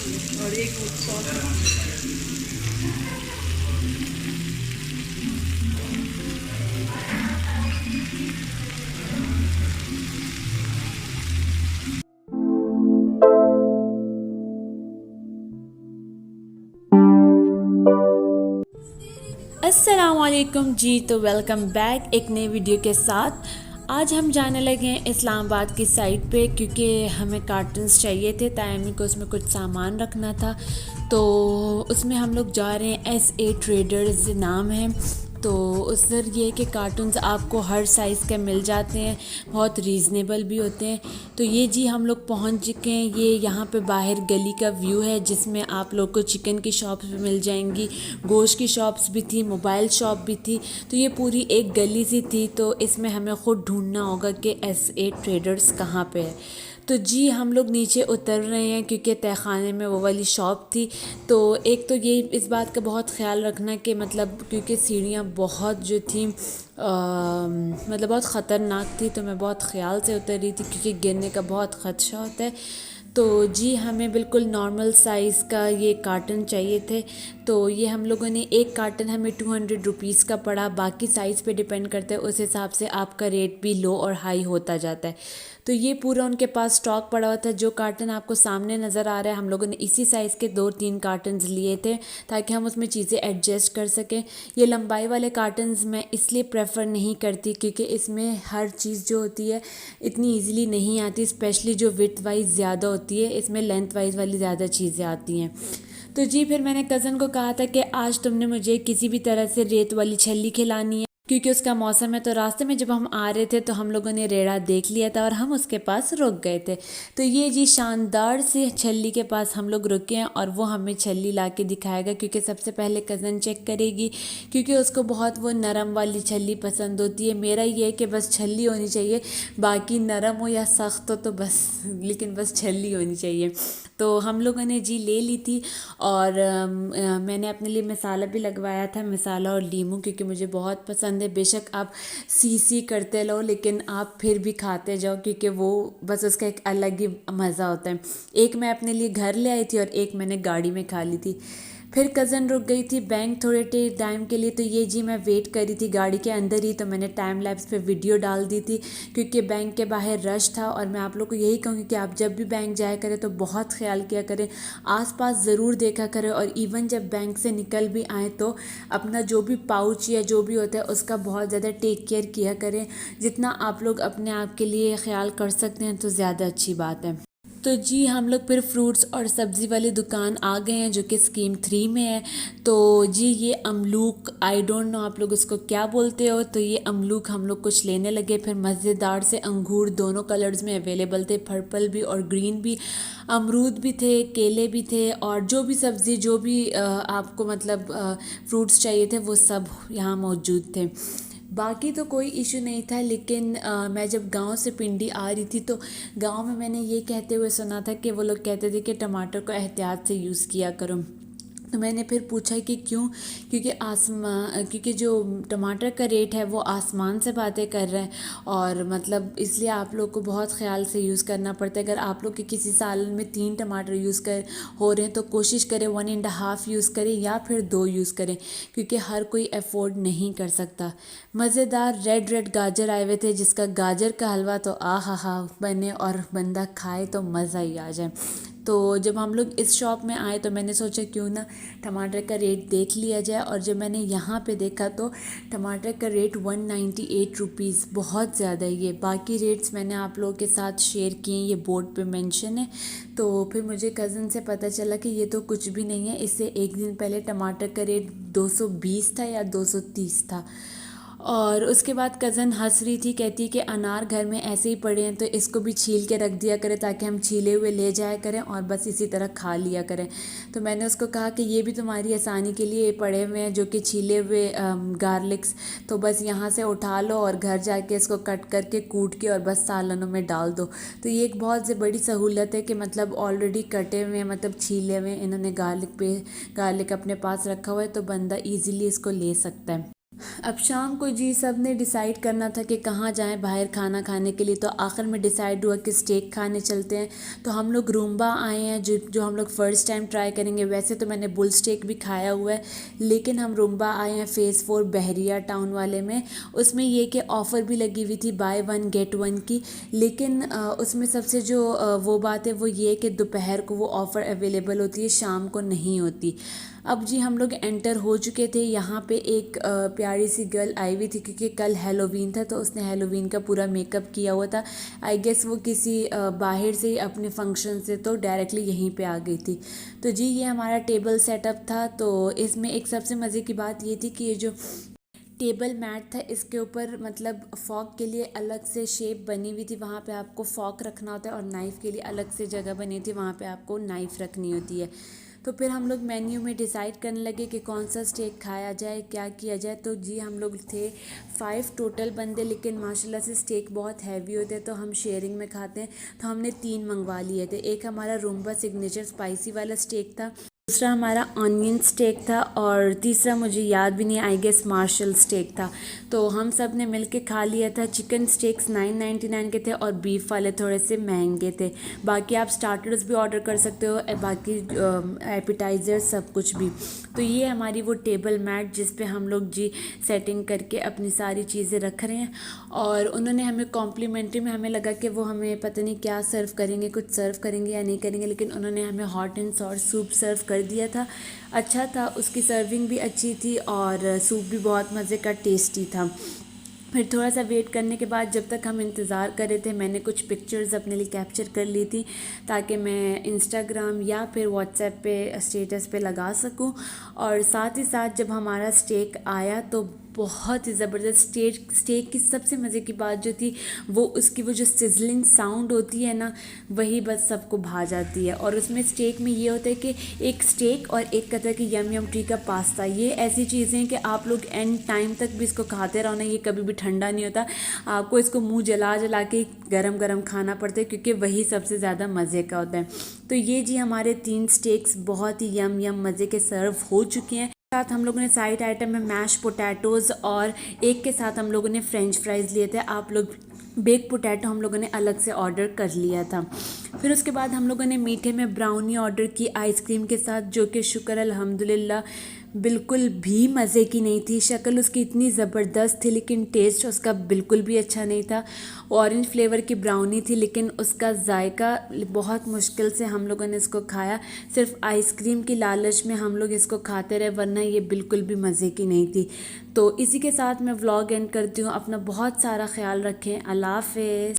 और एक सॉस। अस्सलामुअलैकुम जी। तो वेलकम बैक एक नई वीडियो के साथ। आज हम जाने लगे हैं इस्लामाबाद की साइट पे, क्योंकि हमें कार्टन्स चाहिए थे। तायमी को उसमें कुछ सामान रखना था, तो उसमें हम लोग जा रहे हैं। SA ट्रेडर्स नाम है। तो उधर ये कि कार्टून्स आपको हर साइज़ के मिल जाते हैं, बहुत रीज़नेबल भी होते हैं। तो ये जी हम लोग पहुंच चुके हैं। ये यहाँ पे बाहर गली का व्यू है, जिसमें आप लोग को चिकन की शॉप्स भी मिल जाएंगी, गोश्त की शॉप्स भी थी, मोबाइल शॉप भी थी। तो ये पूरी एक गली सी थी। तो इसमें हमें ख़ुद ढूंढना होगा कि SA ट्रेडर्स कहाँ पे है। तो जी हम लोग नीचे उतर रहे हैं, क्योंकि तहखाने में वो वाली शॉप थी। तो एक तो ये इस बात का बहुत ख्याल रखना कि मतलब, क्योंकि सीढ़ियाँ बहुत जो थी मतलब बहुत ख़तरनाक थी। तो मैं बहुत ख़्याल से उतर रही थी, क्योंकि गिरने का बहुत ख़दशा होता है। तो जी हमें बिल्कुल नॉर्मल साइज़ का ये कार्टन चाहिए थे। तो ये हम लोगों ने एक कार्टन हमें 200 रुपीज़ का पड़ा। बाकी साइज़ पे डिपेंड करता है, उस हिसाब से आपका रेट भी लो और हाई होता जाता है। तो ये पूरा उनके पास स्टॉक पड़ा हुआ था। जो कार्टन आपको सामने नज़र आ रहा है, हम लोगों ने इसी साइज़ के 2-3 कार्टन्स लिए थे, ताकि हम उसमें चीज़ें एडजस्ट कर सकें। ये लंबाई वाले कार्टन्स मैं इसलिए प्रेफर नहीं करती, क्योंकि इसमें हर चीज़ जो होती है इतनी ईज़िली नहीं आती, स्पेशली जो विड्थ वाइज ज़्यादा होती है। इसमें लेंथ वाइज वाली ज़्यादा चीज़ें आती हैं। तो जी फिर मैंने कज़न को कहा था कि आज तुमने मुझे किसी भी तरह से रेत वाली छल्ली खिलानी है, क्योंकि उसका मौसम है। तो रास्ते में जब हम आ रहे थे, तो हम लोगों ने रेड़ा देख लिया था और हम उसके पास रुक गए थे। तो ये जी शानदार से छल्ली के पास हम लोग रुके हैं, और वो हमें छल्ली ला के दिखाएगा। क्योंकि सबसे पहले कज़न चेक करेगी, क्योंकि उसको बहुत वो नरम वाली छल्ली पसंद होती है। मेरा ये है कि बस छल्ली होनी चाहिए, बाकी नरम हो या सख्त हो तो बस, लेकिन बस छल्ली होनी चाहिए। तो हम लोगों ने जी ले ली थी। और मैंने अपने लिए मसाला भी लगवाया था, मसाला और लीमू, क्योंकि मुझे बहुत पसंद है। बेशक आप सी करते लो, लेकिन आप फिर भी खाते जाओ, क्योंकि वो बस उसका एक अलग ही मज़ा होता है। एक मैं अपने लिए घर ले आई थी और एक मैंने गाड़ी में खा ली थी। फिर कज़न रुक गई थी बैंक थोड़े टाइम के लिए। तो ये जी मैं वेट करी थी गाड़ी के अंदर ही। तो मैंने टाइम लैप्स पे वीडियो डाल दी थी, क्योंकि बैंक के बाहर रश था। और मैं आप लोग को यही कहूँगी कि आप जब भी बैंक जाया करें तो बहुत ख्याल किया करें, आसपास ज़रूर देखा करें। और इवन जब बैंक से निकल भी आए, तो अपना जो भी पाउच या जो भी होता है उसका बहुत ज़्यादा टेक केयर किया करें। जितना आप लोग अपने आप के लिए ख्याल कर सकते हैं, तो ज़्यादा अच्छी बात है। तो जी हम लोग फिर फ्रूट्स और सब्ज़ी वाली दुकान आ गए हैं, जो कि स्कीम 3 में है। तो जी ये अमलूक, आई डोंट नो आप लोग इसको क्या बोलते हो। तो ये अमलूक हम लोग कुछ लेने लगे। फिर मज़ेदार से अंगूर दोनों कलर्स में अवेलेबल थे, पर्पल भी और ग्रीन भी। अमरूद भी थे, केले भी थे, और जो भी सब्ज़ी, जो भी आपको मतलब फ्रूट्स चाहिए थे, वो सब यहाँ मौजूद थे। बाकी तो कोई इशू नहीं था। लेकिन मैं जब गांव से पिंडी आ रही थी, तो गांव में मैंने ये कहते हुए सुना था कि वो लोग कहते थे कि टमाटर को एहतियात से यूज़ किया करो। तो मैंने फिर पूछा कि क्यों, क्योंकि जो टमाटर का रेट है वो आसमान से बातें कर रहा है। और मतलब इसलिए आप लोग को बहुत ख्याल से यूज़ करना पड़ता है। अगर आप लोग के किसी साल में 3 टमाटर यूज़ कर हो रहे हैं, तो कोशिश करें 1.5 यूज़ करें, या फिर 2 यूज़ करें, क्योंकि हर कोई अफोर्ड नहीं कर सकता। मज़ेदार रेड रेड गाजर आए हुए थे, जिसका गाजर का हलवा तो आ हा हा बने, और बंदा खाए तो मज़ा ही आ जाए। तो जब हम लोग इस शॉप में आए, तो मैंने सोचा क्यों ना टमाटर का रेट देख लिया जाए। और जब मैंने यहाँ पे देखा, तो टमाटर का रेट 198 रुपीज़, बहुत ज़्यादा है ये। बाकी रेट्स मैंने आप लोगों के साथ शेयर किए, ये बोर्ड पे मेंशन है। तो फिर मुझे कज़न से पता चला कि ये तो कुछ भी नहीं है। इससे एक दिन पहले टमाटर का रेट 220 था या 230 था। और उसके बाद कज़न हंस रही थी, कहती है कि अनार घर में ऐसे ही पड़े हैं, तो इसको भी छील के रख दिया करें, ताकि हम छीले हुए ले जाया करें और बस इसी तरह खा लिया करें। तो मैंने उसको कहा कि ये भी तुम्हारी आसानी के लिए पड़े हुए हैं, जो कि छीले हुए गार्लिक्स। तो बस यहाँ से उठा लो और घर जाके इसको कट करके कूट के और बस सालनों में डाल दो। तो ये एक बहुत बड़ी सहूलत है कि मतलब ऑलरेडी कटे हुए हैं, मतलब छीले हुए इन्होंने गार्लिक अपने पास रखा हुआ है, तो बंदा ईज़िली इसको ले सकता है। अब शाम को जी सब ने डिसाइड करना था कि कहाँ जाएं बाहर खाना खाने के लिए, तो आखिर में डिसाइड हुआ कि स्टेक खाने चलते हैं। तो हम लोग रूम्बा आए हैं, जो हम लोग फ़र्स्ट टाइम ट्राई करेंगे। वैसे तो मैंने बुल स्टेक भी खाया हुआ है, लेकिन हम रूम्बा आए हैं फ़ेज़ 4 बहरिया टाउन वाले में। उसमें ये कि ऑफ़र भी लगी हुई थी बाय वन गेट वन की, लेकिन उसमें सबसे जो वो बात है वो ये कि दोपहर को वो ऑफ़र अवेलेबल होती है, शाम को नहीं होती। अब जी हम लोग एंटर हो चुके थे। यहाँ पे एक प्यारी सी गर्ल आई हुई थी, क्योंकि कल हेलोवीन था, तो उसने हेलोवीन का पूरा मेकअप किया हुआ था। आई गेस वो किसी बाहर से ही अपने फंक्शन से तो डायरेक्टली यहीं पे आ गई थी। तो जी ये हमारा टेबल सेटअप था। तो इसमें एक सबसे मज़े की बात ये थी कि ये जो टेबल मैट था इसके ऊपर मतलब फ़ॉक के लिए अलग से शेप बनी हुई थी, वहाँ पे आपको फ़ॉक रखना होता है, और नाइफ़ के लिए अलग से जगह बनी थी, वहाँ पे आपको नाइफ़ रखनी होती है। तो फिर हम लोग मेन्यू में डिसाइड करने लगे कि कौन सा स्टेक खाया जाए, क्या किया जाए। तो जी हम लोग थे 5 टोटल बंदे, लेकिन माशाल्लाह से स्टेक बहुत हैवी होते हैं तो हम शेयरिंग में खाते हैं, तो हमने 3 मंगवा लिए थे। एक हमारा रूम्बा सिग्नेचर स्पाइसी वाला स्टेक था, दूसरा हमारा ऑनियन स्टेक था, और तीसरा मुझे याद भी नहीं, आई गेस मार्शल स्टेक था। तो हम सब ने मिल के खा लिया था। चिकन स्टेक्स 9.99 के थे और बीफ वाले थोड़े से महंगे थे। बाकी आप स्टार्टर्स भी ऑर्डर कर सकते हो, बाकी एपिटाइज़र सब कुछ भी। तो ये हमारी वो टेबल मैट जिस पे हम लोग जी सेटिंग करके अपनी सारी चीज़ें रख रहे हैं। और उन्होंने हमें कॉम्प्लीमेंट्री में, हमें लगा कि वो हमें पता नहीं क्या सर्व करेंगे, कुछ सर्व करेंगे या नहीं करेंगे, लेकिन उन्होंने हमें हॉट एंड सॉर सूप सर्व कर दिया था। अच्छा था, उसकी सर्विंग भी अच्छी थी और सूप भी बहुत मज़े का टेस्टी था। फिर थोड़ा सा वेट करने के बाद, जब तक हम इंतज़ार कर रहे थे, मैंने कुछ पिक्चर्स अपने लिए कैप्चर कर ली थी, ताकि मैं इंस्टाग्राम या फिर व्हाट्सएप पे स्टेटस पे लगा सकूं। और साथ ही साथ जब हमारा स्टेक आया तो बहुत ही ज़बरदस्त स्टेक की सबसे मज़े की बात जो थी वो उसकी वो जो सिजलिंग साउंड होती है ना, वही बस सबको भा जाती है। और उसमें स्टेक में ये होता है कि एक स्टेक और एक तरह की यम यम ट्री का पास्ता, ये ऐसी चीज़ें हैं कि आप लोग एंड टाइम तक भी इसको खाते रहो ना, ये कभी भी ठंडा नहीं होता। आपको इसको मुंह जला जला के गरम गरम खाना पड़ता है, क्योंकि वही सबसे ज़्यादा मज़े का होता है। तो ये जी हमारे 3 स्टेक्स बहुत ही यम यम मज़े के सर्व हो चुके हैं। साथ हम लोगों ने साइड आइटम में मैश पोटैटोज़, और एक के साथ हम लोगों ने फ्रेंच फ्राइज़ लिए थे। आप लोग बेक पोटैटो हम लोगों ने अलग से ऑर्डर कर लिया था। फिर उसके बाद हम लोगों ने मीठे में ब्राउनी ऑर्डर की आइसक्रीम के साथ, जो कि शुक्र अल्हम्दुलिल्लाह बिल्कुल भी मज़े की नहीं थी। शक्ल उसकी इतनी ज़बरदस्त थी, लेकिन टेस्ट उसका बिल्कुल भी अच्छा नहीं था। ऑरेंज फ्लेवर की ब्राउनी थी, लेकिन उसका जायका बहुत मुश्किल से हम लोगों ने इसको खाया। सिर्फ आइसक्रीम की लालच में हम लोग इसको खाते रहे, वरना ये बिल्कुल भी मज़े की नहीं थी। तो इसी के साथ मैं व्लॉग एंड करती हूँ। अपना बहुत सारा ख्याल रखें। अल्लाह हाफ़िज़।